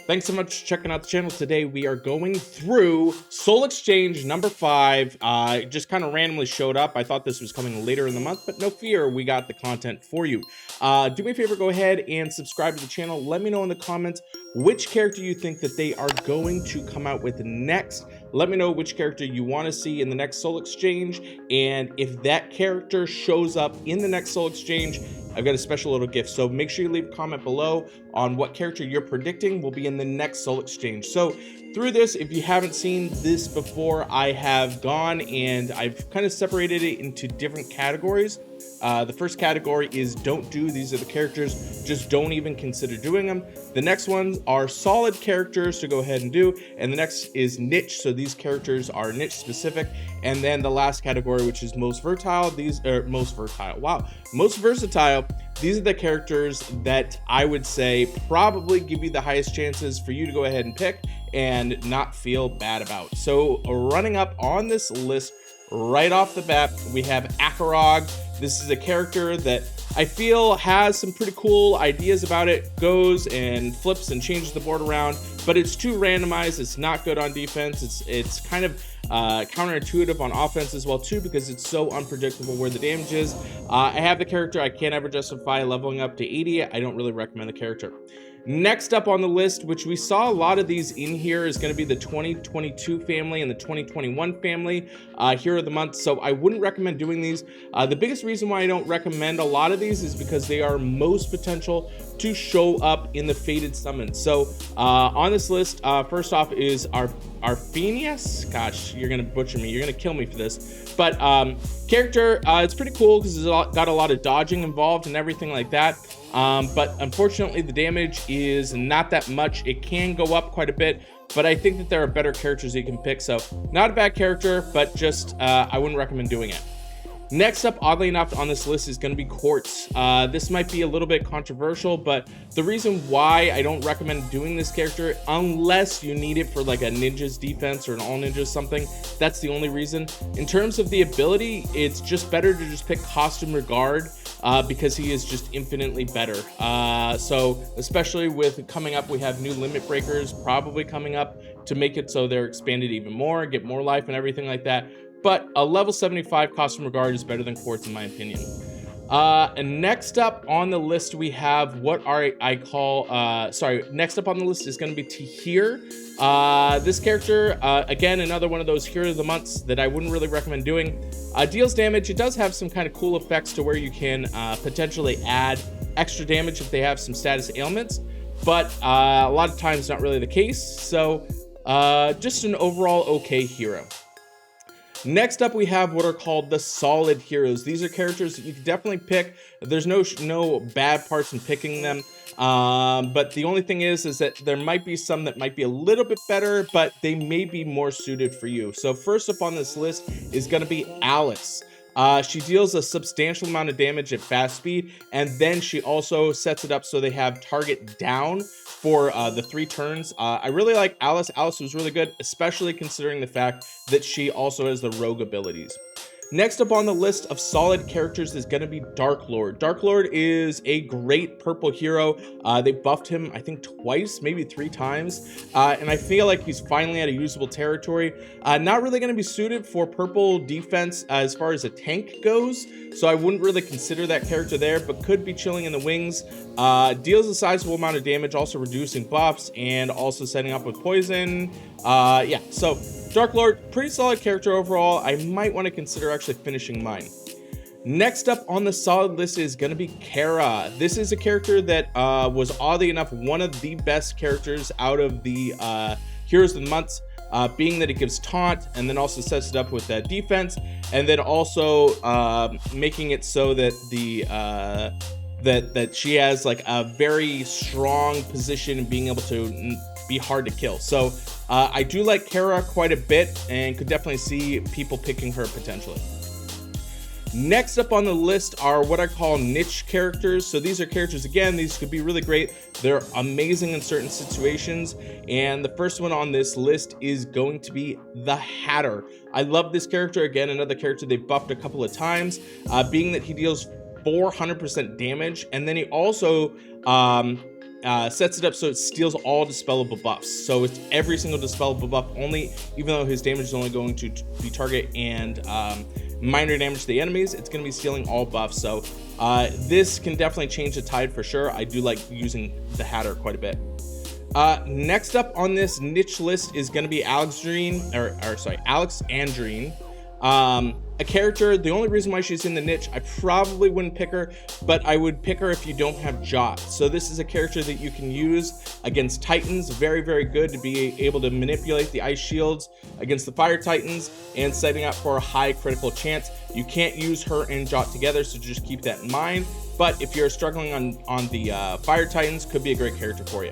Thanks so much for checking out the channel. Today we are going through Soul Exchange number 5. It just kind of randomly showed up. I thought this was coming later in the month, but no fear, we got the content for you. Do me a favor, go ahead and subscribe to the channel. Let me know in the comments which character you think that they are going to come out with next. Let me know which character you want to see in the next Soul Exchange, and if that character shows up in the next Soul Exchange, I've got a special little gift. So make sure you leave a comment below on what character you're predicting will be in the next Soul Exchange. So through this, if you haven't seen this before, I have gone and I've kind of separated it into different categories. The first category is don't do. These are the characters, just don't even consider doing them. The next ones are solid characters to go ahead and do. And the next is niche. So these characters are niche specific. And then the last category, which is most versatile. These are most versatile. Wow. Most versatile. These are the characters that I would say probably give you the highest chances for you to go ahead and pick and not feel bad about. So running up on this list right off the bat, we have Anchor Cove. This is a character that I feel has some pretty cool ideas about it, goes and flips and changes the board around, but it's too randomized. It's not good on defense. It's kind of counterintuitive on offense as well too, because it's so unpredictable where the damage is. I have the character. I can't ever justify leveling up to 80. I don't really recommend the character. Next up on the list, which we saw a lot of these in here, is going to be the 2022 family and the 2021 family hero of the month. So I wouldn't recommend doing these. The biggest reason why I don't recommend a lot of these is because they are most potential to show up in the faded summons. So on this list, first off is our Phineas. Gosh, you're gonna butcher me. You're gonna kill me for this. But character, it's pretty cool because it's got a lot of dodging involved and everything like that. But unfortunately, the damage is not that much. It can go up quite a bit, but I think that there are better characters you can pick. So not a bad character, but just I wouldn't recommend doing it. Next up, oddly enough, on this list is going to be Quartz. This might be a little bit controversial, but the reason why I don't recommend doing this character, unless you need it for like a ninja's defense or an all ninjas something, that's the only reason. In terms of the ability, it's just better to just pick Costume Regard, because he is just infinitely better. So especially with coming up, we have new limit breakers probably coming up to make it so they're expanded even more, get more life and everything like that. But a level 75 Costume Regard is better than Quartz in my opinion. And next up on the list, we have what I call, next up on the list is going to be Tahir. This character, again, another one of those hero of the months that I wouldn't really recommend doing. Deals damage. It does have some kind of cool effects to where you can potentially add extra damage if they have some status ailments, but a lot of times not really the case. So just an overall okay hero. Next up, we have what are called the solid heroes. These are characters that you can definitely pick. There's no bad parts in picking them. But the only thing is that there might be some that might be a little bit better, but they may be more suited for you. So first up on this list is going to be Alice. She deals a substantial amount of damage at fast speed, and then she also sets it up so they have target down for the 3 turns. I really like Alice. Alice was really good, especially considering the fact that she also has the rogue abilities. Next up on the list of solid characters is going to be Dark Lord. Dark Lord is a great purple hero. They buffed him, I think, twice, maybe 3 times. And I feel like he's finally at a usable territory. Not really going to be suited for purple defense as far as a tank goes. So I wouldn't really consider that character there, but could be chilling in the wings. Deals a sizable amount of damage, also reducing buffs and also setting up with poison. Yeah, so Dark Lord, pretty solid character overall. I might want to consider actually finishing mine. Next up on the solid list is going to be Kara. This is a character that was oddly enough one of the best characters out of the Heroes of the Month, being that it gives taunt and then also sets it up with that defense, and then also making it so that the that she has like a very strong position and being able to be hard to kill. So I do like Kara quite a bit and could definitely see people picking her potentially. Next up on the list are what I call niche characters. So these are characters, again, these could be really great. They're amazing in certain situations. And the first one on this list is going to be the Hatter. I love this character. Again, another character they've buffed a couple of times, being that he deals 400% damage. And then he also sets it up so it steals all dispellable buffs. So it's every single dispellable buff only, even though his damage is only going to be target and minor damage to the enemies, it's going to be stealing all buffs. So this can definitely change the tide for sure. I do like using the Hatter quite a bit. Next up on this niche list is going to be Alexandrine. A character, the only reason why she's in the niche, I probably wouldn't pick her, but I would pick her if you don't have Jot. So this is a character that you can use against Titans. Very, very good to be able to manipulate the ice shields against the fire Titans and setting up for a high critical chance. You can't use her and Jot together, so just keep that in mind. But if you're struggling on the fire Titans, could be a great character for you.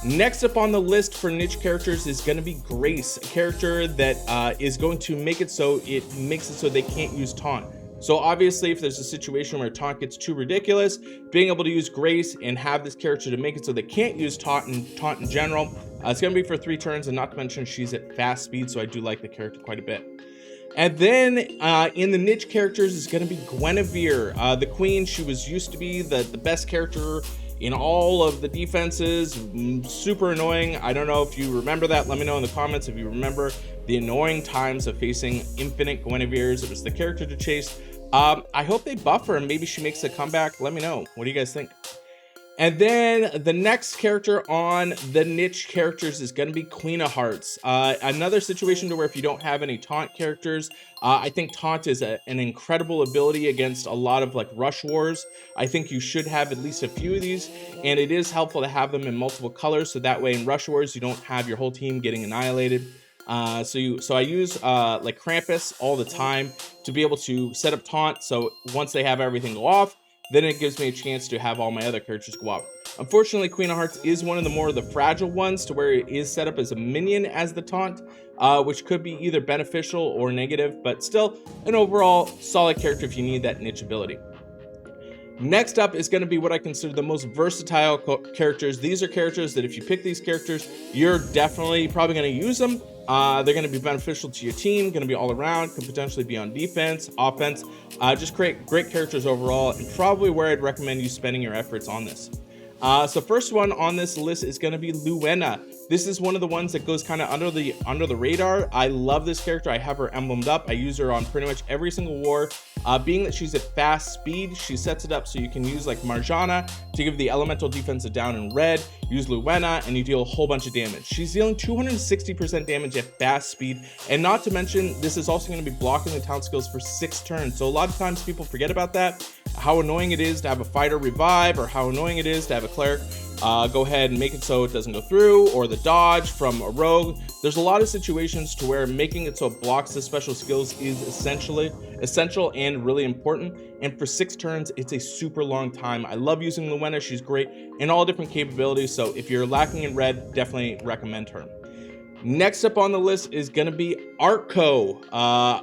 Next up on the list for niche characters is going to be Grace, a character that is going to make it so they can't use taunt. So obviously, if there's a situation where taunt gets too ridiculous, being able to use Grace and have this character to make it so they can't use taunt in general, it's going to be for 3 turns, and not to mention she's at fast speed, so I do like the character quite a bit. And then in the niche characters is going to be Guinevere, the queen. She used to be the best character in all of the defenses, super annoying. I don't know if you remember that. Let me know in the comments if you remember the annoying times of facing infinite Guineveres. It was the character to chase. I hope they buff her and maybe she makes a comeback. Let me know. What do you guys think? And then the next character on the niche characters is going to be Queen of Hearts. Another situation to where if you don't have any taunt characters, I think taunt is an incredible ability against a lot of like rush wars. I think you should have at least a few of these, and it is helpful to have them in multiple colors, so that way in rush wars you don't have your whole team getting annihilated. So I use like Krampus all the time to be able to set up taunt, so once they have everything go off, then it gives me a chance to have all my other characters go out. Unfortunately, Queen of Hearts is one of the fragile ones to where it is set up as a minion as the taunt, which could be either beneficial or negative, but still an overall solid character if you need that niche ability. Next up is going to be what I consider the most versatile characters. These are characters that if you pick these characters, you're definitely probably going to use them. They're going to be beneficial to your team, going to be all around, could potentially be on defense, offense, just create great characters overall, and probably where I'd recommend you spending your efforts on this. So first one on this list is going to be Luena. This is one of the ones that goes kind of under the radar. I love this character. I have her emblemed up. I use her on pretty much every single war. Being that she's at fast speed, she sets it up so you can use like Marjana to give the elemental defense a down in red, use Luena, and you deal a whole bunch of damage. She's dealing 260% damage at fast speed, and not to mention, this is also going to be blocking the talent skills for 6 turns. So a lot of times people forget about that, how annoying it is to have a fighter revive, or how annoying it is to have a cleric go ahead and make it so it doesn't go through, or the dodge from a rogue. There's a lot of situations to where making it so it blocks the special skills is essential and really important, and for 6 turns it's a super long time. I love using Luena. She's great in all different capabilities, so if you're lacking in red, definitely recommend her. Next up on the list is going to be Arco.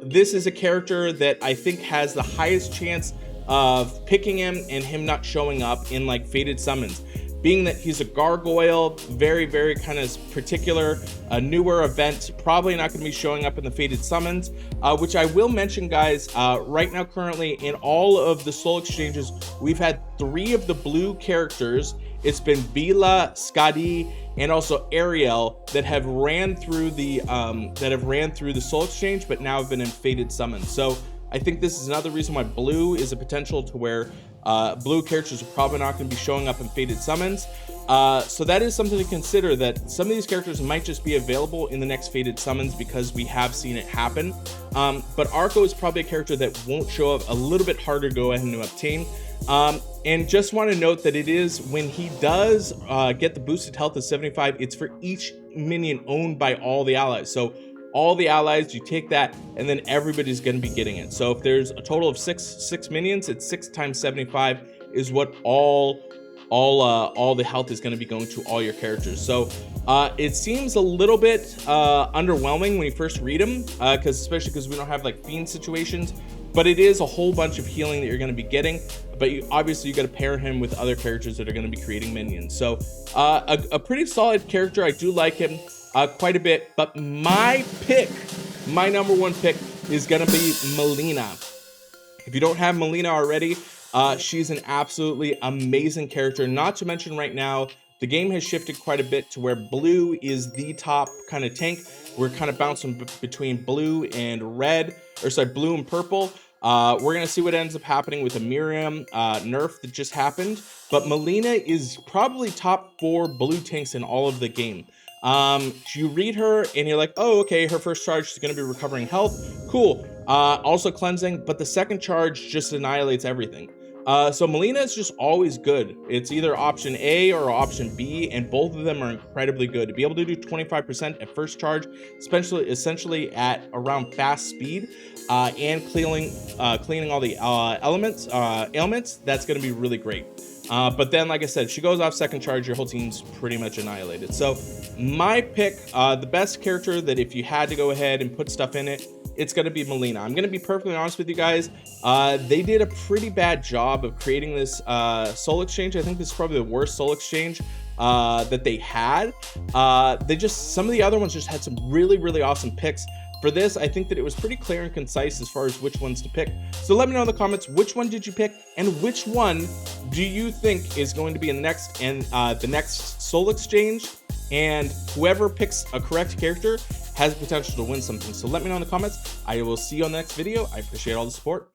This is a character that I think has the highest chance of picking him and him not showing up in like Fated Summons. Being that he's a gargoyle, very, very kind of particular, a newer event, probably not going to be showing up in the Fated Summons, which I will mention, guys, right now currently in all of the soul exchanges, we've had 3 of the blue characters. It's been Bila, Skadi, and also Ariel that have ran through the soul exchange, but now have been in Fated Summons. So I think this is another reason why blue is a potential to where blue characters are probably not going to be showing up in Fated Summons. So that is something to consider, that some of these characters might just be available in the next Fated Summons because we have seen it happen. But Arco is probably a character that won't show up, a little bit harder to go ahead and obtain. And just want to note that it is when he does get the boosted health of 75, it's for each minion owned by all the allies. So all the allies, you take that, and then everybody's going to be getting it. So if there's a total of six minions, it's 6 times 75 is what all the health is going to be going to all your characters. So it seems a little bit underwhelming when you first read them, especially because we don't have like fiend situations. But it is a whole bunch of healing that you're going to be getting. But obviously you got to pair him with other characters that are going to be creating minions. So a pretty solid character. I do like him quite a bit. But my number 1 pick is going to be Melina. If you don't have Melina already, She's an absolutely amazing character, not to mention right now, the game has shifted quite a bit to where blue is the top kind of tank. We're kind of bouncing between blue and red, or sorry, blue and purple. We're gonna see what ends up happening with the Miriam nerf that just happened, but Melina is probably top 4 blue tanks in all of the game. You read her and you're like, oh, okay, her first charge is going to be recovering health, cool. Also cleansing, but the second charge just annihilates everything. So Melina is just always good. It's either option A or option B, and both of them are incredibly good. To be able to do 25% at first charge, especially essentially at around fast speed, and cleaning all the ailments, that's going to be really great. But then, like I said, if she goes off second charge, your whole team's pretty much annihilated. So my pick, the best character that if you had to go ahead and put stuff in it, it's going to be Melina. I'm going to be perfectly honest with you guys. They did a pretty bad job of creating this soul exchange. I think this is probably the worst soul exchange that they had. Some of the other ones just had some really, really awesome picks. For this, I think that it was pretty clear and concise as far as which ones to pick. So let me know in the comments, which one did you pick, and which one do you think is going to be in the next soul exchange? And whoever picks a correct character has the potential to win something. So let me know in the comments. I will see you on the next video. I appreciate all the support.